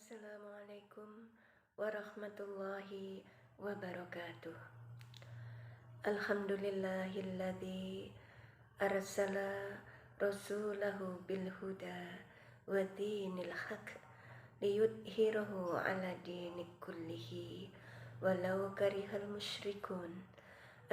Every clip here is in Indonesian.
Assalamualaikum warahmatullahi wabarakatuh. Alhamdulillahilladzi arsala rasulahu bil huda wa dinil haq liyudhhirahu ala dini kullihi walau karihal musyrikun.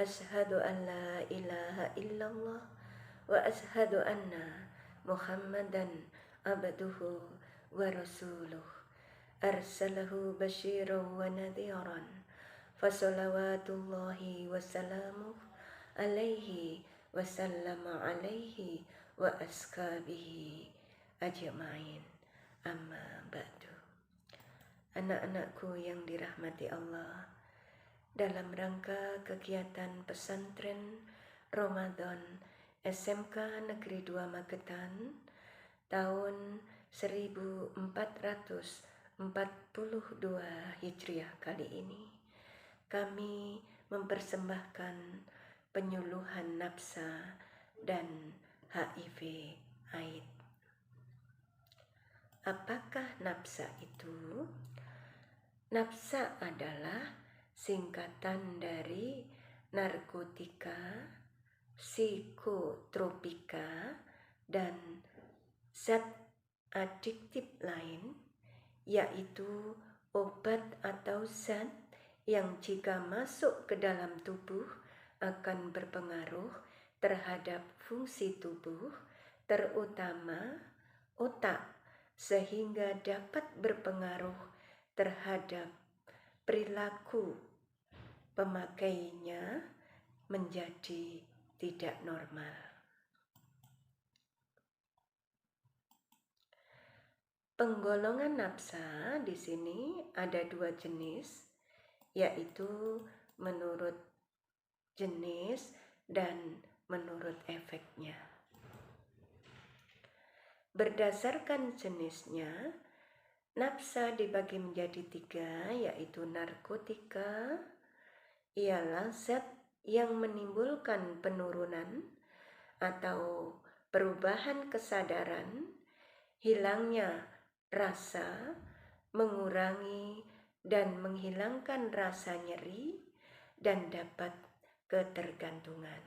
Ashhadu an la ilaha illallah wa ashhadu anna Muhammadan abduhu wa rasuluh. Arsalahu basyiran wa nadhiran, fasalawatullahi wa salamuh alaihi wa sallama alaihi wa askabihi ajma'in. Amma ba'du. Anak-anakku yang dirahmati Allah, dalam rangka kegiatan pesantren Ramadan SMK Negeri 2 Magetan tahun 1442 Hijriah kali ini, kami mempersembahkan penyuluhan nafsa dan HIV/AIDS. Apakah nafsa itu? Nafsa adalah singkatan dari narkotika, psikotropika, dan zat adiktif lain, yaitu obat atau zat yang jika masuk ke dalam tubuh akan berpengaruh terhadap fungsi tubuh, terutama otak, sehingga dapat berpengaruh terhadap perilaku pemakainya menjadi tidak normal. Penggolongan nafsa di sini ada dua jenis, yaitu menurut jenis dan menurut efeknya. Berdasarkan jenisnya, nafsa dibagi menjadi tiga, yaitu narkotika, ialah zat yang menimbulkan penurunan atau perubahan kesadaran, hilangnya rasa, mengurangi dan menghilangkan rasa nyeri, dan dapat ketergantungan.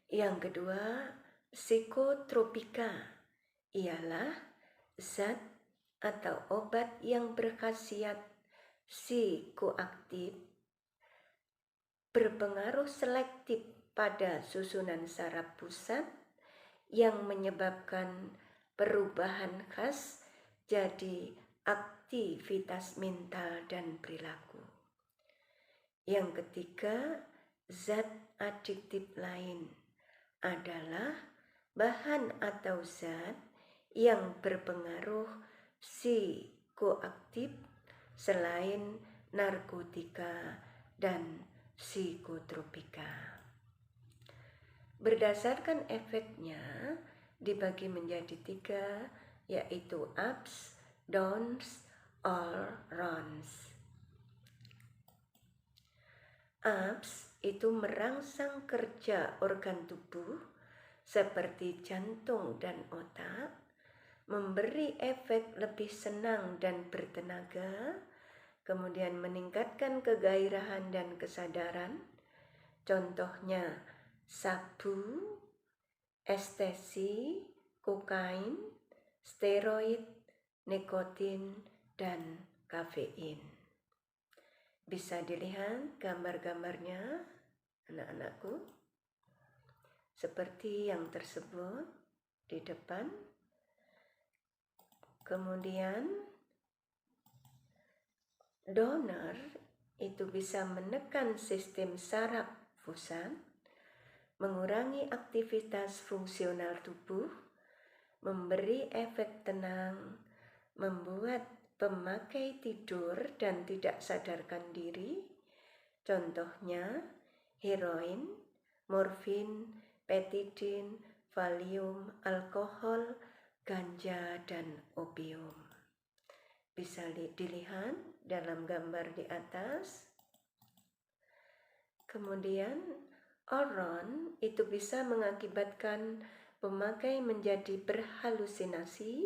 Yang kedua, psikotropika, ialah zat atau obat yang berkhasiat psikoaktif, berpengaruh selektif pada susunan saraf pusat yang menyebabkan perubahan khas jadi aktivitas mental dan perilaku. Yang ketiga, zat adiktif lain adalah bahan atau zat yang berpengaruh psikoaktif selain narkotika dan psikotropika. Berdasarkan efeknya dibagi menjadi tiga, yaitu ups, downs, or runs. Ups itu merangsang kerja organ tubuh seperti jantung dan otak, memberi efek lebih senang dan bertenaga, kemudian meningkatkan kegairahan dan kesadaran. Contohnya sabu, ekstasi, kokain, steroid, nikotin, dan kafein. Bisa dilihat gambar-gambarnya, anak-anakku, seperti yang tersebut di depan. Kemudian donor itu bisa menekan sistem saraf pusat, mengurangi aktivitas fungsional tubuh, memberi efek tenang, membuat pemakai tidur dan tidak sadarkan diri. Contohnya heroin, morfin, petidin, valium, alkohol, ganja, dan opium. Bisa dilihat dalam gambar di atas. Kemudian oron itu bisa mengakibatkan pemakai menjadi berhalusinasi,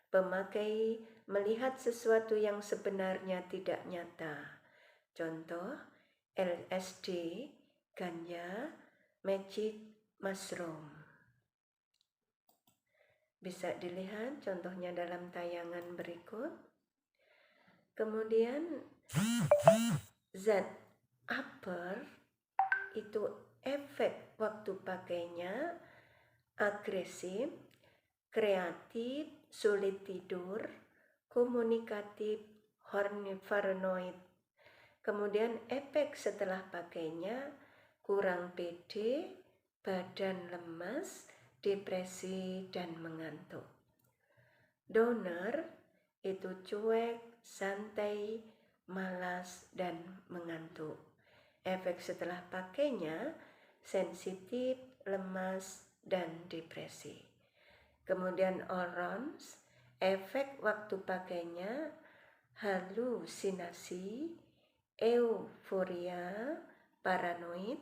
Pemakai melihat sesuatu yang sebenarnya tidak nyata. Contoh, LSD, ganja, magic mushroom. Bisa dilihat contohnya dalam tayangan berikut. Kemudian zat upper itu efek waktu pakainya agresif, kreatif, sulit tidur, komunikatif, paranoid. Kemudian efek setelah pakainya kurang pede, badan lemas, depresi, dan mengantuk. Donor itu cuek, santai, malas, dan mengantuk. Efek setelah pakainya sensitif, lemas, dan depresi. Kemudian orange, efek waktu pakainya halusinasi, euforia, paranoid.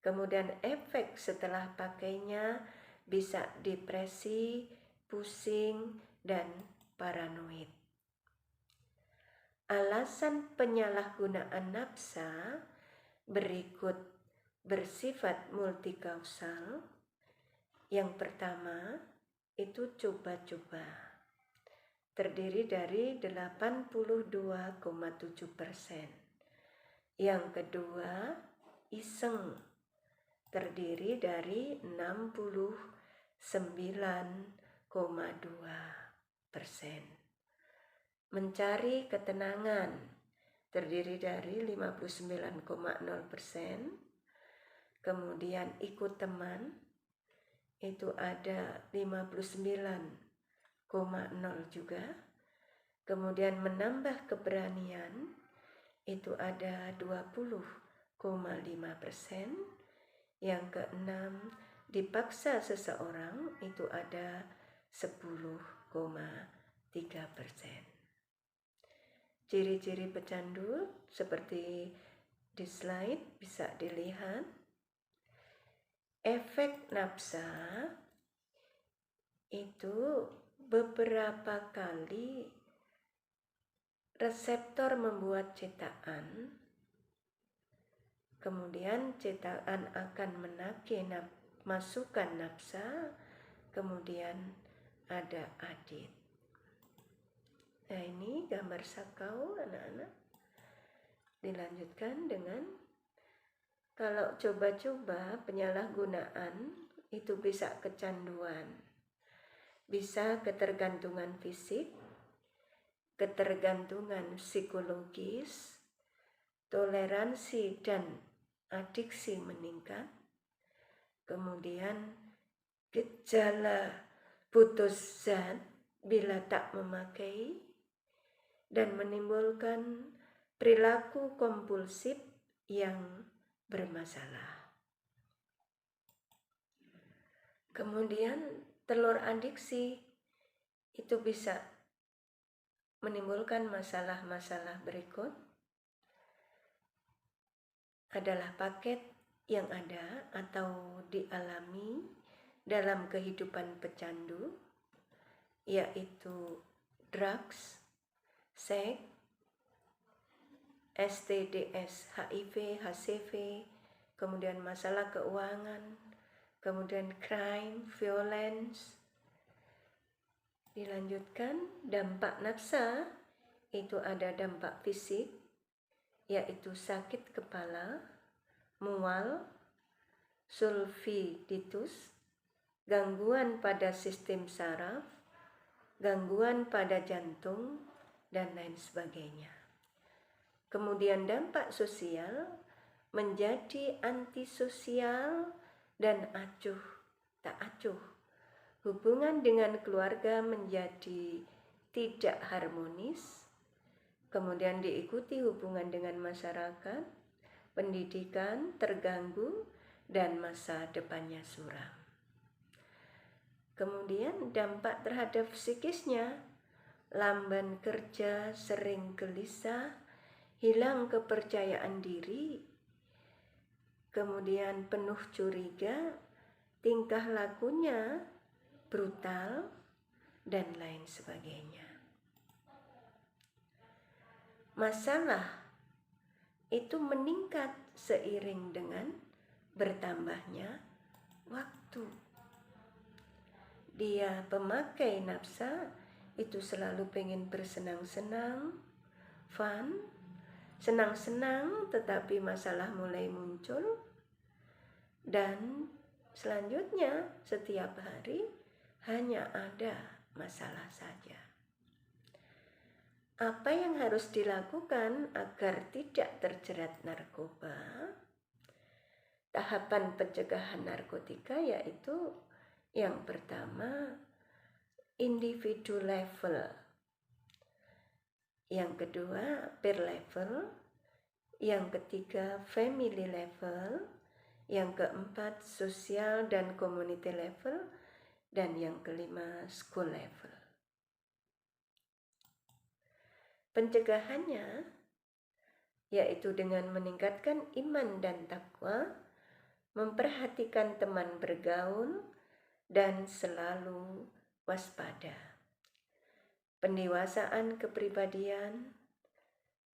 Kemudian efek setelah pakainya bisa depresi, pusing, dan paranoid. Alasan penyalahgunaan nafsa berikut bersifat multikausal. Yang pertama itu coba-coba, terdiri dari 82,7%. Yang kedua iseng, terdiri dari 69,2%. Mencari ketenangan, terdiri dari 59,0%. Kemudian ikut teman, itu ada 59,0 juga. Kemudian menambah keberanian, itu ada 20,5%. Yang keenam, dipaksa seseorang, itu ada 10,3%. Ciri-ciri pecandu seperti di slide bisa dilihat. Efek nafsa itu beberapa kali reseptor membuat cetakan, kemudian cetakan akan menagih masukan nafsa, kemudian ada adit. Nah, ini gambar sakau anak-anak. Dilanjutkan dengan kalau coba-coba penyalahgunaan itu bisa kecanduan, bisa ketergantungan fisik, ketergantungan psikologis, toleransi dan adiksi meningkat, kemudian gejala putus zat bila tak memakai, dan menimbulkan perilaku kompulsif yang bermasalah. Kemudian telur adiksi itu bisa menimbulkan masalah-masalah berikut. Adalah paket yang ada atau dialami dalam kehidupan pecandu, yaitu drugs, seks, STDs, HIV, HCV, kemudian masalah keuangan, kemudian crime, violence. Dilanjutkan, dampak nafsa itu ada dampak fisik, yaitu sakit kepala, mual, sulfiditus, gangguan pada sistem saraf, gangguan pada jantung, dan lain sebagainya. Kemudian dampak sosial menjadi antisosial dan acuh tak acuh. Hubungan dengan keluarga menjadi tidak harmonis. Kemudian diikuti hubungan dengan masyarakat, pendidikan terganggu, dan masa depannya suram. Kemudian dampak terhadap psikisnya, lamban kerja, sering gelisah, hilang kepercayaan diri, kemudian penuh curiga, tingkah lakunya brutal, dan lain sebagainya. Masalah itu meningkat seiring dengan bertambahnya waktu. Dia pemakai nafsa itu selalu pengen bersenang-senang, fun, senang-senang, tetapi masalah mulai muncul. Dan selanjutnya setiap hari hanya ada masalah saja. Apa yang harus dilakukan agar tidak terjerat narkoba? Tahapan pencegahan narkotika yaitu yang pertama, individu level. Yang kedua, peer level. Yang ketiga, family level. Yang keempat, sosial dan community level. Dan yang kelima, school level. Pencegahannya yaitu dengan meningkatkan iman dan takwa, memperhatikan teman bergaul, dan selalu waspada. Pendewasaan kepribadian,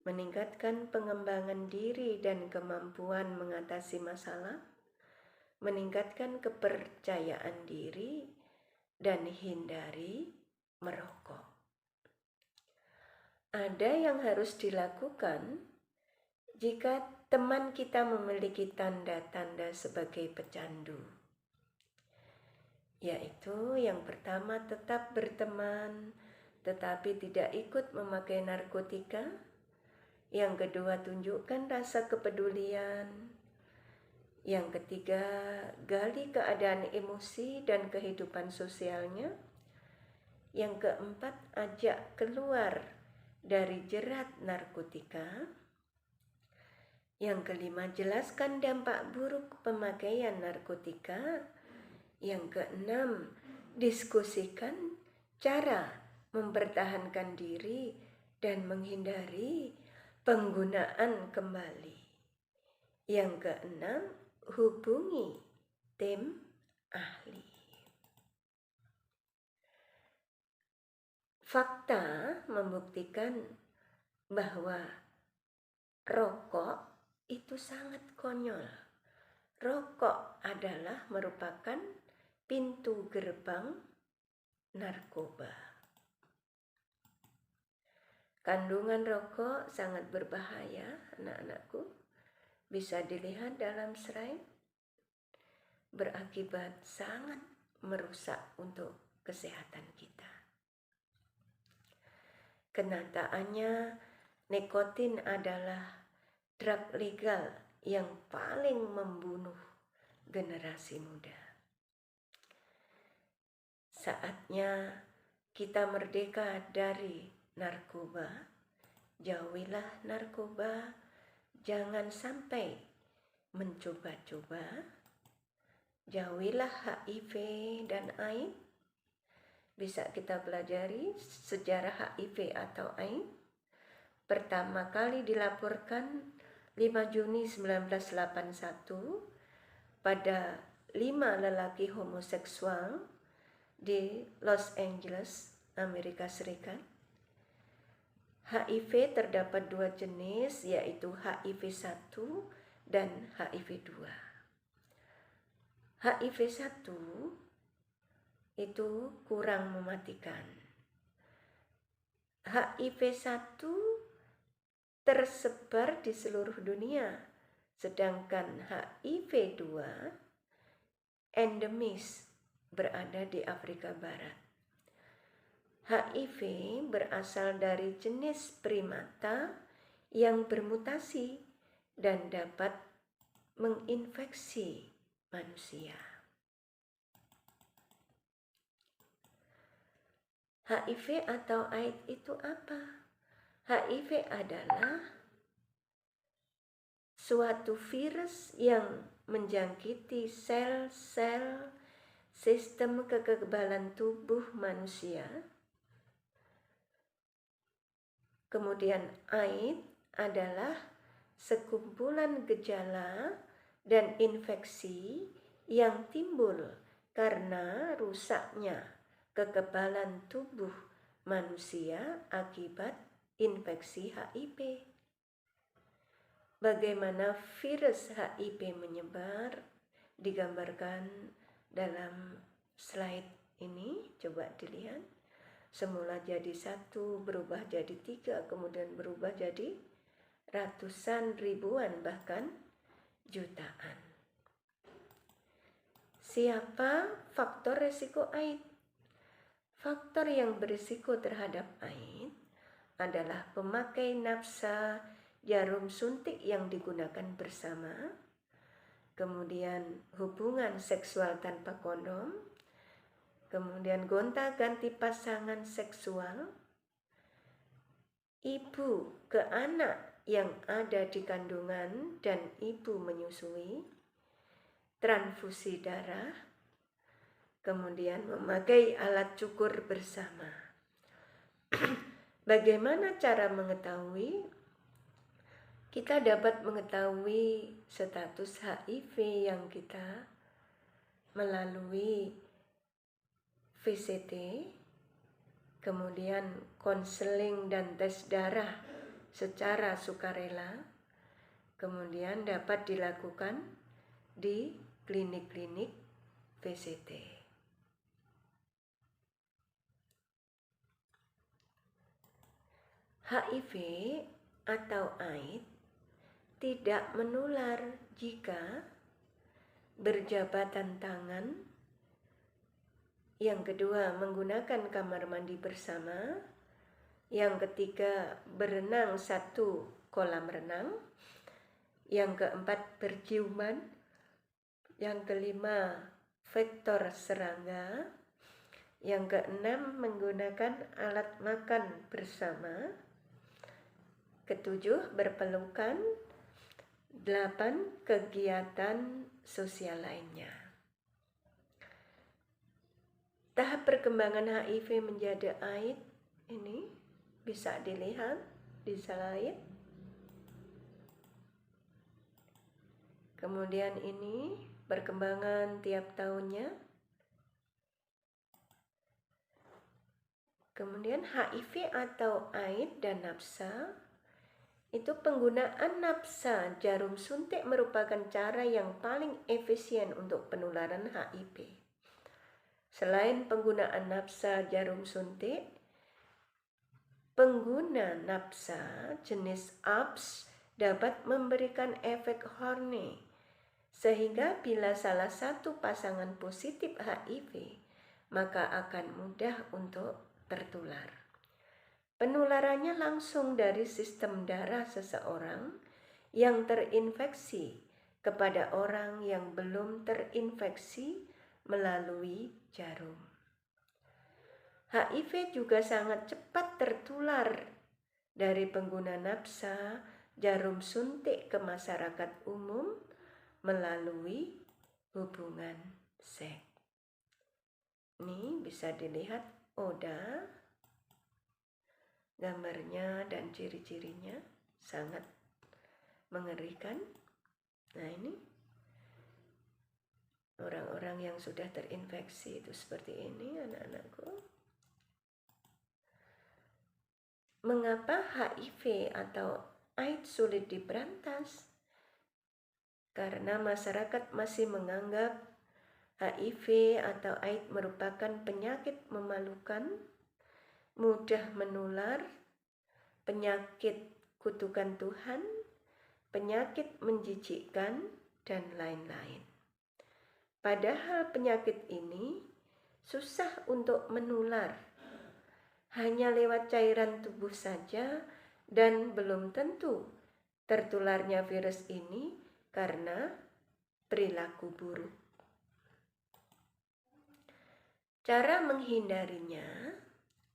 meningkatkan pengembangan diri dan kemampuan mengatasi masalah, meningkatkan kepercayaan diri, dan hindari merokok. Ada yang harus dilakukan jika teman kita memiliki tanda-tanda sebagai pecandu. Yaitu yang pertama, tetap berteman tetapi tidak ikut memakai narkotika. Yang kedua, tunjukkan rasa kepedulian. Yang ketiga, gali keadaan emosi dan kehidupan sosialnya. Yang keempat, ajak keluar dari jerat narkotika. Yang kelima, jelaskan dampak buruk pemakaian narkotika. Yang keenam, diskusikan cara mempertahankan diri dan menghindari penggunaan kembali. Yang keenam, hubungi tim ahli. Fakta membuktikan bahwa rokok itu sangat konyol. Rokok adalah merupakan pintu gerbang narkoba. Kandungan rokok sangat berbahaya, anak-anakku. Bisa dilihat dalam slide, berakibat sangat merusak untuk kesehatan kita. Kenyataannya, nikotin adalah drug legal yang paling membunuh generasi muda. Saatnya kita merdeka dari narkoba. Jauhilah narkoba, jangan sampai mencoba-coba. Jauhilah HIV dan AIDS. Bisa kita pelajari sejarah HIV atau AIDS. Pertama kali dilaporkan 5 Juni 1981 pada 5 lelaki homoseksual di Los Angeles, Amerika Serikat. HIV terdapat 2 jenis, yaitu HIV-1 dan HIV-2. HIV-1 itu kurang mematikan. HIV-1 tersebar di seluruh dunia, sedangkan HIV-2 endemis berada di Afrika Barat. HIV berasal dari jenis primata yang bermutasi dan dapat menginfeksi manusia. HIV atau AIDS itu apa? HIV adalah suatu virus yang menjangkiti sel-sel sistem kekebalan tubuh manusia. Kemudian AIDS adalah sekumpulan gejala dan infeksi yang timbul karena rusaknya kekebalan tubuh manusia akibat infeksi HIV. Bagaimana virus HIV menyebar digambarkan dalam slide ini. Coba dilihat. Semula jadi 1, berubah jadi 3, kemudian berubah jadi ratusan ribuan, bahkan jutaan. Siapa faktor resiko AIDS? Faktor yang berisiko terhadap AIDS adalah pemakai nafsa jarum suntik yang digunakan bersama, kemudian hubungan seksual tanpa kondom, kemudian gonta-ganti pasangan seksual, ibu ke anak yang ada di kandungan dan ibu menyusui, transfusi darah, kemudian memakai alat cukur bersama. Bagaimana cara mengetahui? Kita dapat mengetahui status HIV yang kita melalui VCT, kemudian konseling dan tes darah secara sukarela, kemudian dapat dilakukan di klinik-klinik VCT. HIV atau AIDS tidak menular jika berjabatan tangan. Yang kedua, menggunakan kamar mandi bersama. Yang ketiga, berenang satu kolam renang. Yang keempat, berciuman. Yang kelima, vektor serangga. Yang keenam, menggunakan alat makan bersama. Ketujuh, berpelukan. 8, kegiatan sosial lainnya. Tahap perkembangan HIV menjadi AIDS ini bisa dilihat di slide. Kemudian ini perkembangan tiap tahunnya. Kemudian HIV atau AIDS dan nafsa. Itu penggunaan nafsa jarum suntik merupakan cara yang paling efisien untuk penularan HIV. Selain penggunaan nafsa jarum suntik, pengguna nafsa jenis ARPS dapat memberikan efek horny, sehingga bila salah satu pasangan positif HIV, maka akan mudah untuk tertular. Penularannya langsung dari sistem darah seseorang yang terinfeksi kepada orang yang belum terinfeksi melalui jarum. HIV juga sangat cepat tertular dari pengguna nafsa jarum suntik ke masyarakat umum melalui hubungan seks. Ini bisa dilihat Oda, gambarnya dan ciri-cirinya sangat mengerikan. Nah, ini orang-orang yang sudah terinfeksi itu seperti ini, anak-anakku. Mengapa HIV atau AIDS sulit diberantas? Karena masyarakat masih menganggap HIV atau AIDS merupakan penyakit memalukan, mudah menular, penyakit kutukan Tuhan, penyakit menjijikkan, dan lain-lain. Padahal penyakit ini susah untuk menular, hanya lewat cairan tubuh saja, dan belum tentu tertularnya virus ini karena perilaku buruk. Cara menghindarinya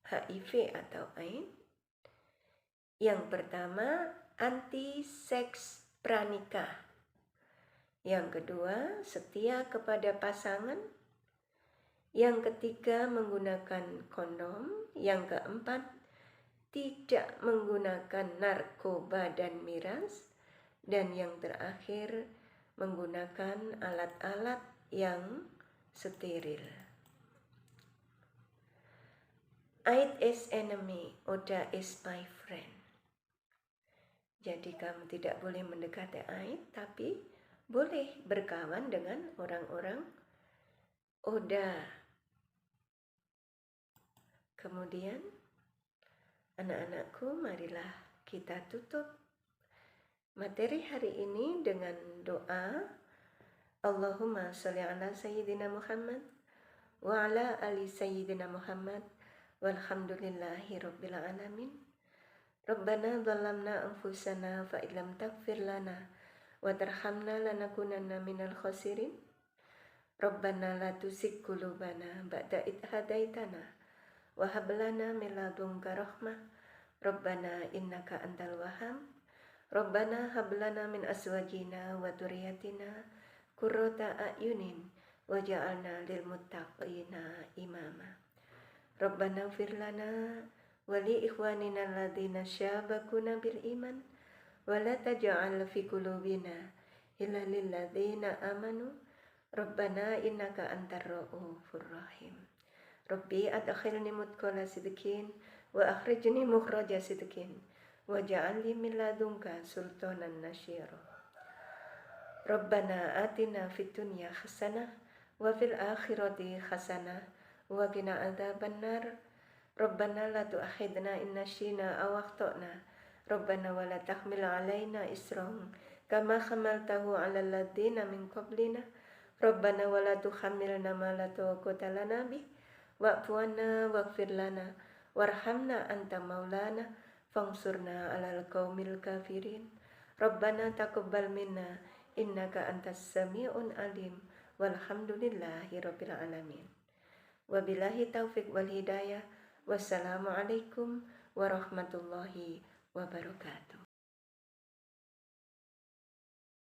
HIV atau AIDS. Yang pertama, anti-seks pranikah. Yang kedua, setia kepada pasangan. Yang ketiga, menggunakan kondom. Yang keempat, tidak menggunakan narkoba dan miras. Dan yang terakhir, menggunakan alat-alat yang steril. Aid is enemy, Oda is my friend. Jadi kamu tidak boleh mendekati Aid, tapi boleh berkawan dengan orang-orang Oda. Kemudian, anak-anakku, marilah kita tutup materi hari ini dengan doa. Allahumma sholli ala Sayyidina Muhammad wa ala ali Sayyidina Muhammad walhamdulillahi rabbil alamin. Rabbana dhalamna anfusana fa illam taghfir lana wa tarhamna lanakunanna minal khasirin. Rabbana la tuzigh qulubana ba'da idh hadaitana wa hab lana min ladunka rahmah. Rabbana innaka antal wahhab. Rabbana hab lana min azwajina wa dhurriyyatina qurrata a'yunin waj'alna lil muttaqina imama. Rabbana ighfir lana wa li ikhwanina alladziina sabaquna bil iman wa la taj'al fi qulubina illa lil ladziina amanu. Rabbana innaka antar ra'ufur rahim. Rabbi adkhilni mudkhala sidqin wa akhrijni mukhraja sidqin waj'al li min ladunka sultanan nasyira. Rabbana atina fid dunya hasanah wa fil akhirati hasanah wa qina adzabannar. Rabbana la tu'akhidna in nasyina aw akhtana. Rabbana wa la tahmil 'alaina isran kama hamaltahu 'alal ladzina min qablina. Rabbana wa la tuhammilna ma la taqata lana bih. Wa'fu 'anna waghfir lana warhamna anta maulana fansurna 'alal qaumil kafirin. Rabbana taqabbal minna innaka antas sami'un alim walhamdulillahi rabbil alamin. Wabillahi taufiq wal hidayah. Wassalamualaikum warahmatullahi wabarakatuh.